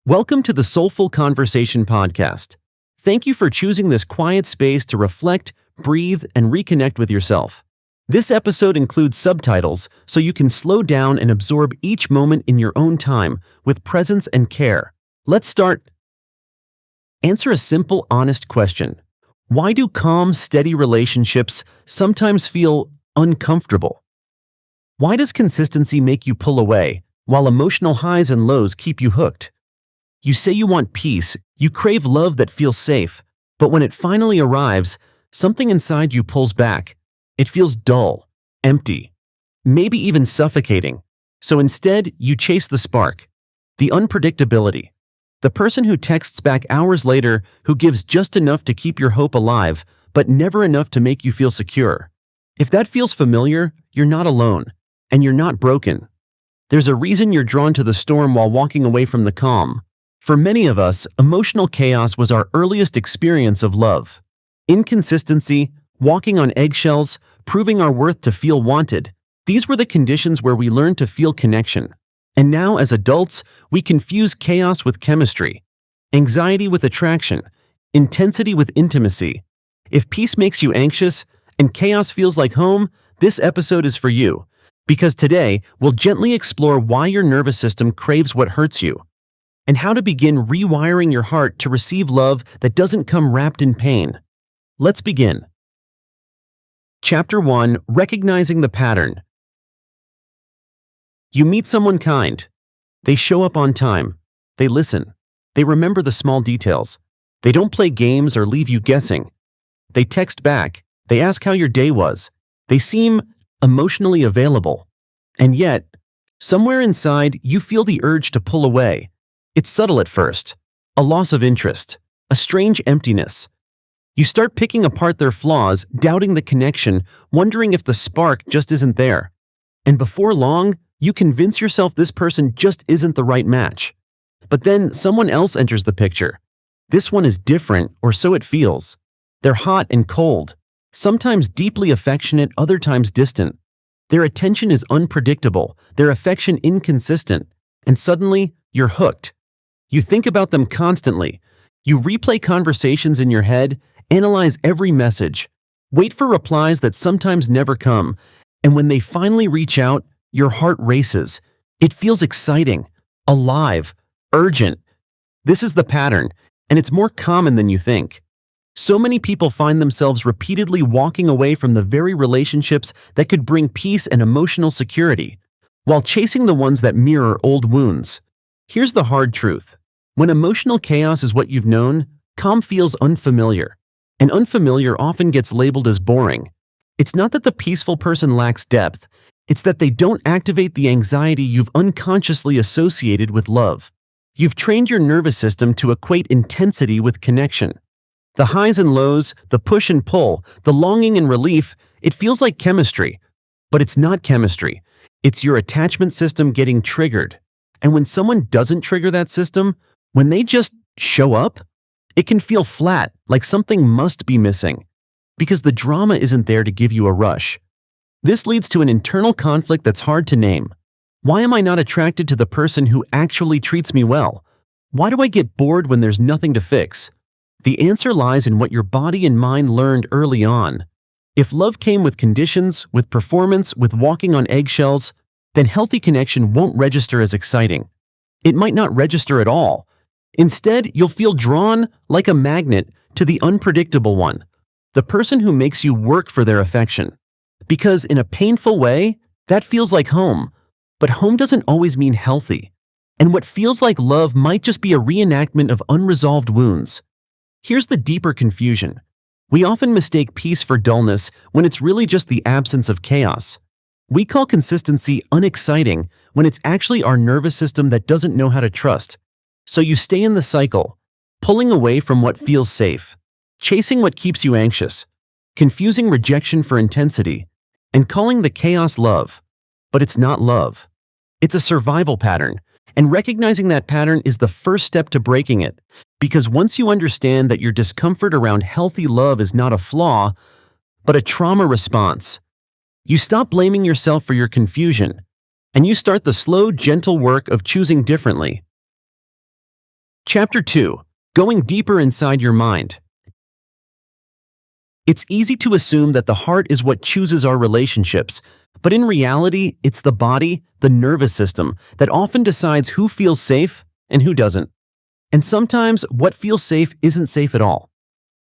Welcome to the Soulful Conversation podcast. Thank you for choosing this quiet space to reflect, breathe, and reconnect with yourself. This episode includes subtitles so you can slow down and absorb each moment in your own time with presence and care. Let's start. Answer a simple, honest question. Why do calm, steady relationships sometimes feel uncomfortable? Why does consistency make you pull away, while emotional highs and lows keep you hooked? You say you want peace, you crave love that feels safe, but when it finally arrives, something inside you pulls back. It feels dull, empty, maybe even suffocating. So instead, you chase the spark, the unpredictability. The person who texts back hours later, who gives just enough to keep your hope alive, but never enough to make you feel secure. If that feels familiar, you're not alone, and you're not broken. There's a reason you're drawn to the storm while walking away from the calm. For many of us, emotional chaos was our earliest experience of love. Inconsistency, walking on eggshells, proving our worth to feel wanted, these were the conditions where we learned to feel connection. And now, as adults, we confuse chaos with chemistry, anxiety with attraction, intensity with intimacy. If peace makes you anxious and chaos feels like home, this episode is for you. Because today, we'll gently explore why your nervous system craves what hurts you, and how to begin rewiring your heart to receive love that doesn't come wrapped in pain. Let's begin. Chapter 1: Recognizing the Pattern. You meet someone kind. They show up on time. They listen. They remember the small details. They don't play games or leave you guessing. They text back. They ask how your day was. They seem emotionally available. And yet, somewhere inside, you feel the urge to pull away. It's subtle at first, a loss of interest, a strange emptiness. You start picking apart their flaws, doubting the connection, wondering if the spark just isn't there. And before long, you convince yourself this person just isn't the right match. But then someone else enters the picture. This one is different, or so it feels. They're hot and cold, sometimes deeply affectionate, other times distant. Their attention is unpredictable, their affection inconsistent, and suddenly, you're hooked. You think about them constantly. You replay conversations in your head, analyze every message, wait for replies that sometimes never come, and when they finally reach out, your heart races. It feels exciting, alive, urgent. This is the pattern, and it's more common than you think. So many people find themselves repeatedly walking away from the very relationships that could bring peace and emotional security, while chasing the ones that mirror old wounds. Here's the hard truth. When emotional chaos is what you've known, calm feels unfamiliar, and unfamiliar often gets labeled as boring. It's not that the peaceful person lacks depth, it's that they don't activate the anxiety you've unconsciously associated with love. You've trained your nervous system to equate intensity with connection. The highs and lows, the push and pull, the longing and relief, it feels like chemistry. But it's not chemistry. It's your attachment system getting triggered. And when someone doesn't trigger that system, when they just show up, it can feel flat, like something must be missing, because the drama isn't there to give you a rush. This leads to an internal conflict that's hard to name. Why am I not attracted to the person who actually treats me well? Why do I get bored when there's nothing to fix? The answer lies in what your body and mind learned early on. If love came with conditions, with performance, with walking on eggshells, then healthy connection won't register as exciting. It might not register at all. Instead, you'll feel drawn, like a magnet, to the unpredictable one, the person who makes you work for their affection. Because in a painful way, that feels like home. But home doesn't always mean healthy. And what feels like love might just be a reenactment of unresolved wounds. Here's the deeper confusion. We often mistake peace for dullness when it's really just the absence of chaos. We call consistency unexciting when it's actually our nervous system that doesn't know how to trust. So you stay in the cycle, pulling away from what feels safe, chasing what keeps you anxious, confusing rejection for intensity, and calling the chaos love. But it's not love. It's a survival pattern, and recognizing that pattern is the first step to breaking it. Because once you understand that your discomfort around healthy love is not a flaw, but a trauma response, you stop blaming yourself for your confusion, and you start the slow, gentle work of choosing differently. Chapter 2. Going deeper inside your mind. It's easy to assume that the heart is what chooses our relationships, but in reality, it's the body, the nervous system, that often decides who feels safe and who doesn't. And sometimes what feels safe isn't safe at all.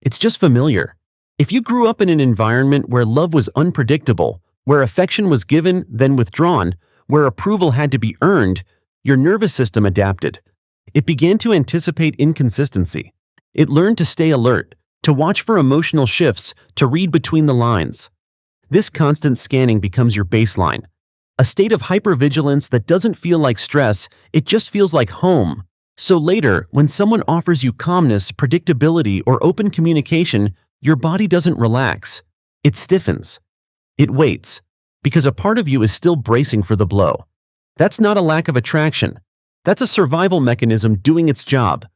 It's just familiar. If you grew up in an environment where love was unpredictable, where affection was given, then withdrawn, where approval had to be earned, your nervous system adapted. It began to anticipate inconsistency. It learned to stay alert, to watch for emotional shifts, to read between the lines. This constant scanning becomes your baseline, a state of hypervigilance that doesn't feel like stress, it just feels like home. So later, when someone offers you calmness, predictability, or open communication, your body doesn't relax. It stiffens. It waits, because a part of you is still bracing for the blow. That's not a lack of attraction. That's a survival mechanism doing its job.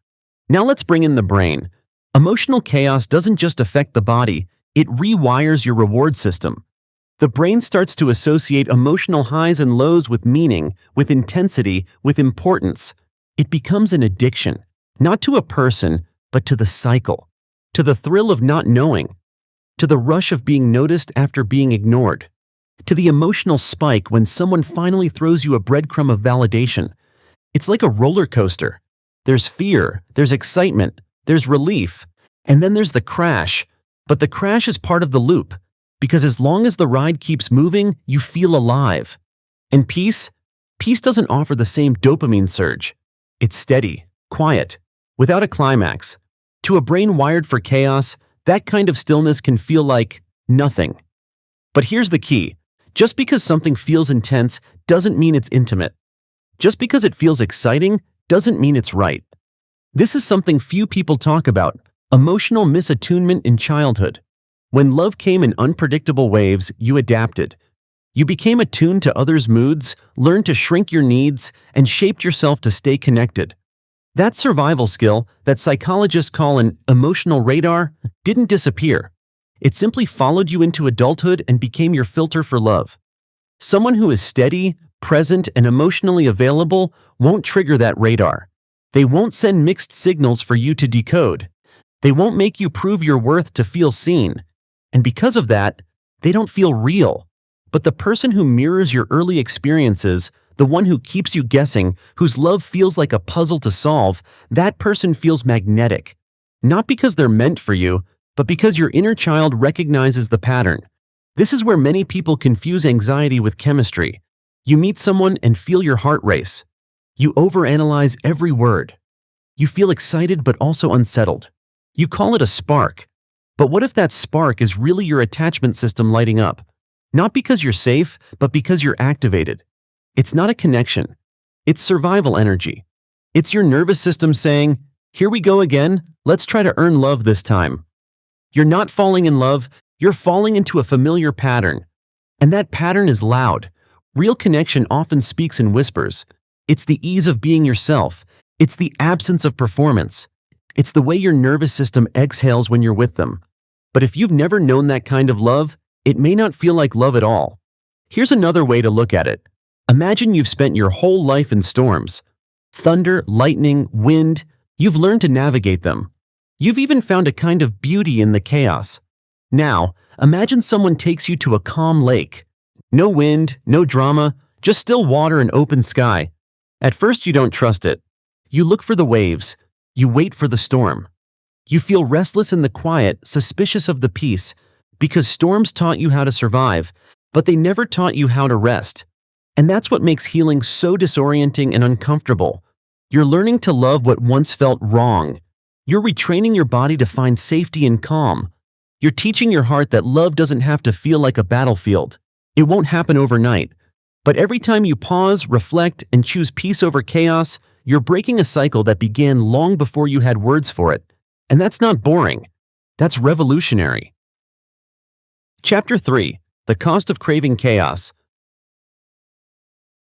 Now let's bring in the brain. Emotional chaos doesn't just affect the body, it rewires your reward system. The brain starts to associate emotional highs and lows with meaning, with intensity, with importance. It becomes an addiction, not to a person, but to the cycle, to the thrill of not knowing, to the rush of being noticed after being ignored, to the emotional spike when someone finally throws you a breadcrumb of validation. It's like a roller coaster. There's fear, there's excitement, there's relief, and then there's the crash. But the crash is part of the loop, because as long as the ride keeps moving, you feel alive. And peace doesn't offer the same dopamine surge. It's steady, quiet, without a climax. To a brain wired for chaos, that kind of stillness can feel like nothing. But here's the key. Just because something feels intense doesn't mean it's intimate. Just because it feels exciting doesn't mean it's right. This is something few people talk about: emotional misattunement in childhood. When love came in unpredictable waves, you adapted. You became attuned to others' moods, learned to shrink your needs, and shaped yourself to stay connected. That survival skill, that psychologists call an emotional radar, didn't disappear. It simply followed you into adulthood and became your filter for love. Someone who is steady, present, and emotionally available won't trigger that radar. They won't send mixed signals for you to decode. They won't make you prove your worth to feel seen. And because of that, they don't feel real. But the person who mirrors your early experiences, the one who keeps you guessing, whose love feels like a puzzle to solve, that person feels magnetic. Not because they're meant for you, but because your inner child recognizes the pattern. This is where many people confuse anxiety with chemistry. You meet someone and feel your heart race. You overanalyze every word. You feel excited but also unsettled. You call it a spark. But what if that spark is really your attachment system lighting up? Not because you're safe, but because you're activated. It's not a connection. It's survival energy. It's your nervous system saying, "Here we go again, let's try to earn love this time." You're not falling in love, you're falling into a familiar pattern. And that pattern is loud. Real connection often speaks in whispers. It's the ease of being yourself. It's the absence of performance. It's the way your nervous system exhales when you're with them. But if you've never known that kind of love, it may not feel like love at all. Here's another way to look at it. Imagine you've spent your whole life in storms. Thunder, lightning, wind, you've learned to navigate them. You've even found a kind of beauty in the chaos. Now, imagine someone takes you to a calm lake. No wind, no drama, just still water and open sky. At first you don't trust it. You look for the waves. You wait for the storm. You feel restless in the quiet, suspicious of the peace, because storms taught you how to survive, but they never taught you how to rest. And that's what makes healing so disorienting and uncomfortable. You're learning to love what once felt wrong. You're retraining your body to find safety and calm. You're teaching your heart that love doesn't have to feel like a battlefield. It won't happen overnight. But every time you pause, reflect, and choose peace over chaos, you're breaking a cycle that began long before you had words for it. And that's not boring. That's revolutionary. Chapter 3. The Cost of Craving Chaos.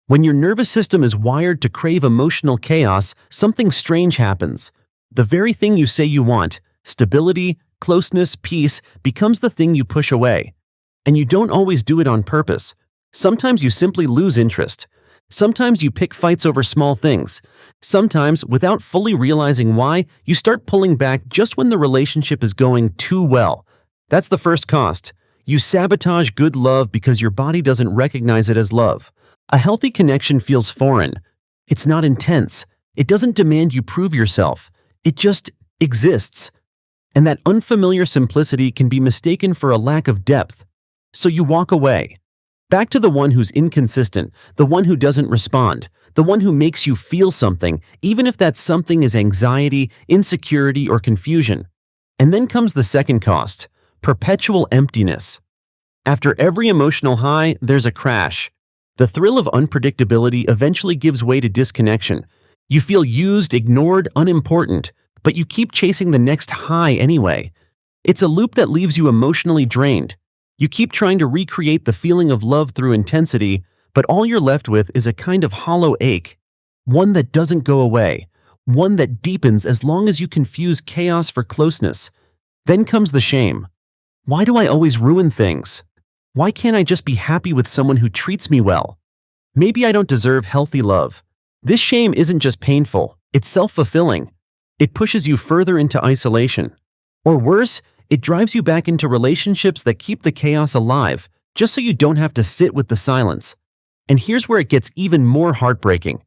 When your nervous system is wired to crave emotional chaos, something strange happens. The very thing you say you want, stability, closeness, peace, becomes the thing you push away. And you don't always do it on purpose. Sometimes you simply lose interest. Sometimes you pick fights over small things. Sometimes, without fully realizing why, you start pulling back just when the relationship is going too well. That's the first cost. You sabotage good love because your body doesn't recognize it as love. A healthy connection feels foreign. It's not intense. It doesn't demand you prove yourself. It just exists. And that unfamiliar simplicity can be mistaken for a lack of depth. So you walk away. Back to the one who's inconsistent, the one who doesn't respond, the one who makes you feel something, even if that something is anxiety, insecurity, or confusion. And then comes the second cost, perpetual emptiness. After every emotional high, there's a crash. The thrill of unpredictability eventually gives way to disconnection. You feel used, ignored, unimportant, but you keep chasing the next high anyway. It's a loop that leaves you emotionally drained. You keep trying to recreate the feeling of love through intensity, but all you're left with is a kind of hollow ache. One that doesn't go away. One that deepens as long as you confuse chaos for closeness. Then comes the shame. Why do I always ruin things? Why can't I just be happy with someone who treats me well? Maybe I don't deserve healthy love. This shame isn't just painful, it's self-fulfilling. It pushes you further into isolation. Or worse, it drives you back into relationships that keep the chaos alive, just so you don't have to sit with the silence. And here's where it gets even more heartbreaking.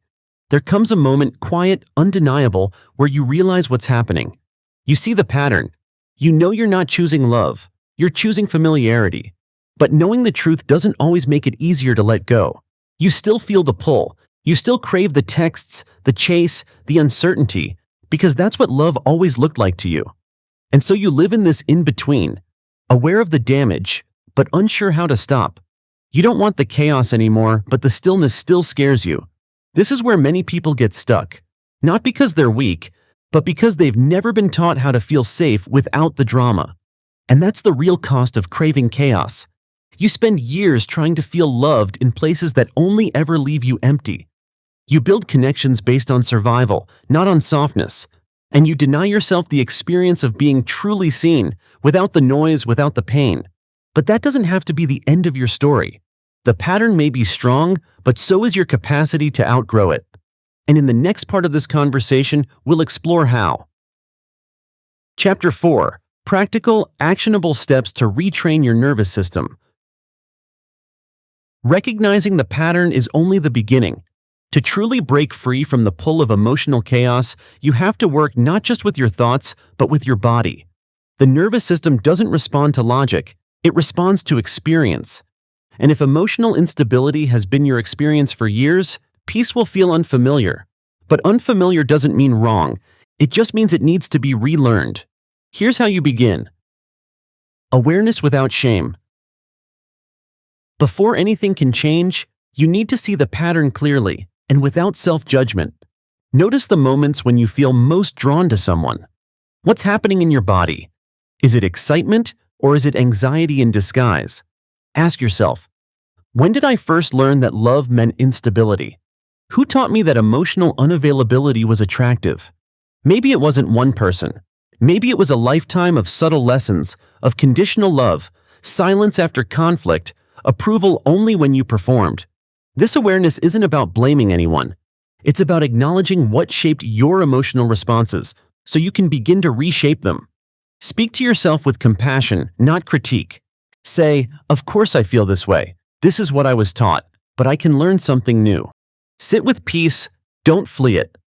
There comes a moment, quiet, undeniable, where you realize what's happening. You see the pattern. You know you're not choosing love. You're choosing familiarity. But knowing the truth doesn't always make it easier to let go. You still feel the pull. You still crave the texts, the chase, the uncertainty, because that's what love always looked like to you. And so you live in this in-between, aware of the damage, but unsure how to stop. You don't want the chaos anymore, but the stillness still scares you. This is where many people get stuck, not because they're weak, but because they've never been taught how to feel safe without the drama. And that's the real cost of craving chaos. You spend years trying to feel loved in places that only ever leave you empty. You build connections based on survival, not on softness. And you deny yourself the experience of being truly seen, without the noise, without the pain. But that doesn't have to be the end of your story. The pattern may be strong, but so is your capacity to outgrow it. And in the next part of this conversation, we'll explore how. Chapter 4. Practical, actionable steps to retrain your nervous system. Recognizing the pattern is only the beginning. To truly break free from the pull of emotional chaos, you have to work not just with your thoughts, but with your body. The nervous system doesn't respond to logic, it responds to experience. And if emotional instability has been your experience for years, peace will feel unfamiliar. But unfamiliar doesn't mean wrong, it just means it needs to be relearned. Here's how you begin. Awareness without shame. Before anything can change, you need to see the pattern clearly. And without self-judgment. Notice the moments when you feel most drawn to someone. What's happening in your body? Is it excitement or is it anxiety in disguise? Ask yourself, when did I first learn that love meant instability? Who taught me that emotional unavailability was attractive? Maybe it wasn't one person. Maybe it was a lifetime of subtle lessons, of conditional love, silence after conflict, approval only when you performed. This awareness isn't about blaming anyone. It's about acknowledging what shaped your emotional responses so you can begin to reshape them. Speak to yourself with compassion, not critique. Say, of course I feel this way. This is what I was taught, but I can learn something new. Sit with peace, don't flee it.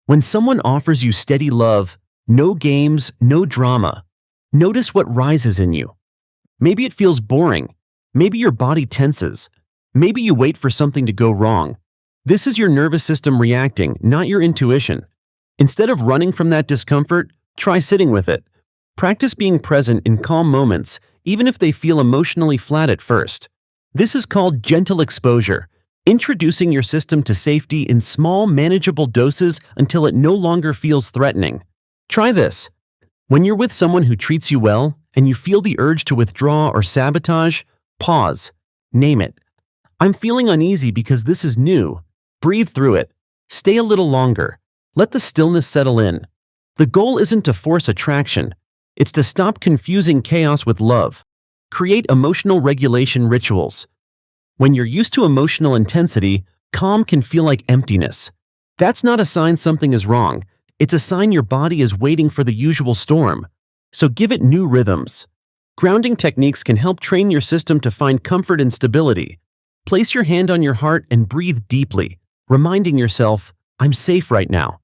When someone offers you steady love, no games, no drama, notice what rises in you. Maybe it feels boring. Maybe your body tenses. Maybe you wait for something to go wrong. This is your nervous system reacting, not your intuition. Instead of running from that discomfort, try sitting with it. Practice being present in calm moments, even if they feel emotionally flat at first. This is called gentle exposure, introducing your system to safety in small, manageable doses until it no longer feels threatening. Try this. When you're with someone who treats you well and you feel the urge to withdraw or sabotage, pause. Name it. I'm feeling uneasy because this is new. Breathe through it. Stay a little longer. Let the stillness settle in. The goal isn't to force attraction. It's to stop confusing chaos with love. Create emotional regulation rituals. When you're used to emotional intensity, calm can feel like emptiness. That's not a sign something is wrong. It's a sign your body is waiting for the usual storm. So give it new rhythms. Grounding techniques can help train your system to find comfort and stability. Place your hand on your heart and breathe deeply, reminding yourself, I'm safe right now.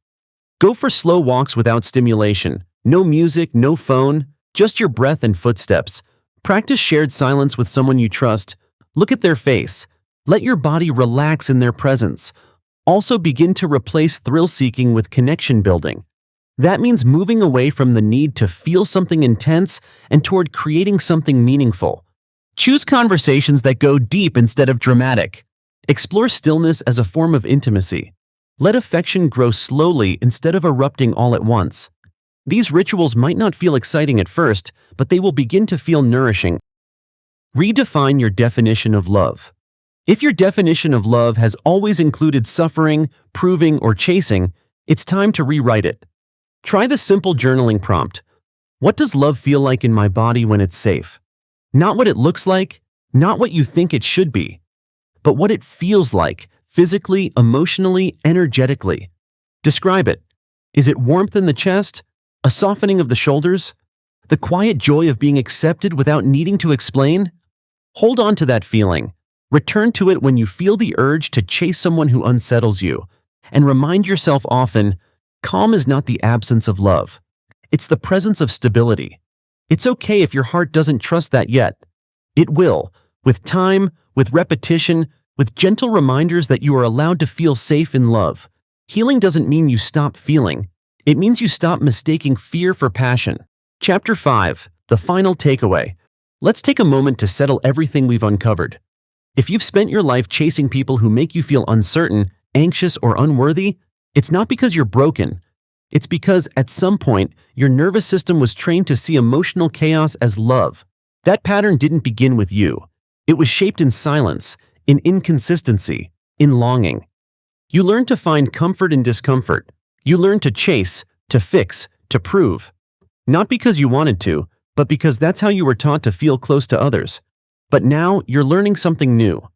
Go for slow walks without stimulation. No music, no phone, just your breath and footsteps. Practice shared silence with someone you trust. Look at their face. Let your body relax in their presence. Also begin to replace thrill-seeking with connection building. That means moving away from the need to feel something intense and toward creating something meaningful. Choose conversations that go deep instead of dramatic. Explore stillness as a form of intimacy. Let affection grow slowly instead of erupting all at once. These rituals might not feel exciting at first, but they will begin to feel nourishing. Redefine your definition of love. If your definition of love has always included suffering, proving, or chasing, it's time to rewrite it. Try the simple journaling prompt. What does love feel like in my body when it's safe? Not what it looks like, not what you think it should be, but what it feels like, physically, emotionally, energetically. Describe it. Is it warmth in the chest? A softening of the shoulders? The quiet joy of being accepted without needing to explain? Hold on to that feeling. Return to it when you feel the urge to chase someone who unsettles you. And remind yourself often, calm is not the absence of love. It's the presence of stability. It's okay if your heart doesn't trust that yet. It will, with time, with repetition, with gentle reminders that you are allowed to feel safe in love. Healing doesn't mean you stop feeling. It means you stop mistaking fear for passion. Chapter 5, the final takeaway. Let's take a moment to settle everything we've uncovered. If you've spent your life chasing people who make you feel uncertain, anxious, or unworthy, it's not because you're broken. It's because, at some point, your nervous system was trained to see emotional chaos as love. That pattern didn't begin with you. It was shaped in silence, in inconsistency, in longing. You learned to find comfort in discomfort. You learned to chase, to fix, to prove. Not because you wanted to, but because that's how you were taught to feel close to others. But now you're learning something new.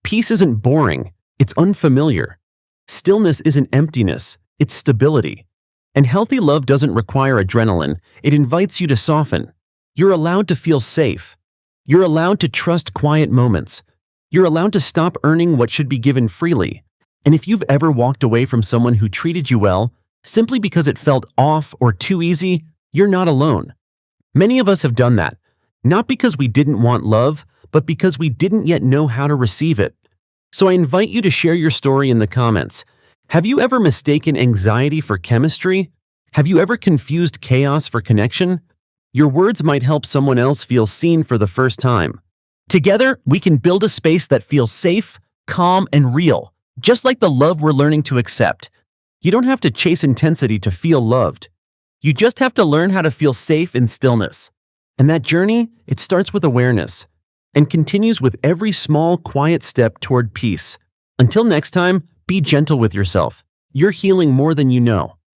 Peace isn't boring, it's unfamiliar. Stillness isn't emptiness, it's stability. And healthy love doesn't require adrenaline, it invites you to soften. You're allowed to feel safe. You're allowed to trust quiet moments. You're allowed to stop earning what should be given freely. And if you've ever walked away from someone who treated you well, simply because it felt off or too easy, you're not alone. Many of us have done that, not because we didn't want love, but because we didn't yet know how to receive it. So I invite you to share your story in the comments. Have you ever mistaken anxiety for chemistry? Have you ever confused chaos for connection? Your words might help someone else feel seen for the first time. Together, we can build a space that feels safe, calm, and real, just like the love we're learning to accept. You don't have to chase intensity to feel loved. You just have to learn how to feel safe in stillness. And that journey, it starts with awareness and continues with every small, quiet step toward peace. Until next time, be gentle with yourself. You're healing more than you know.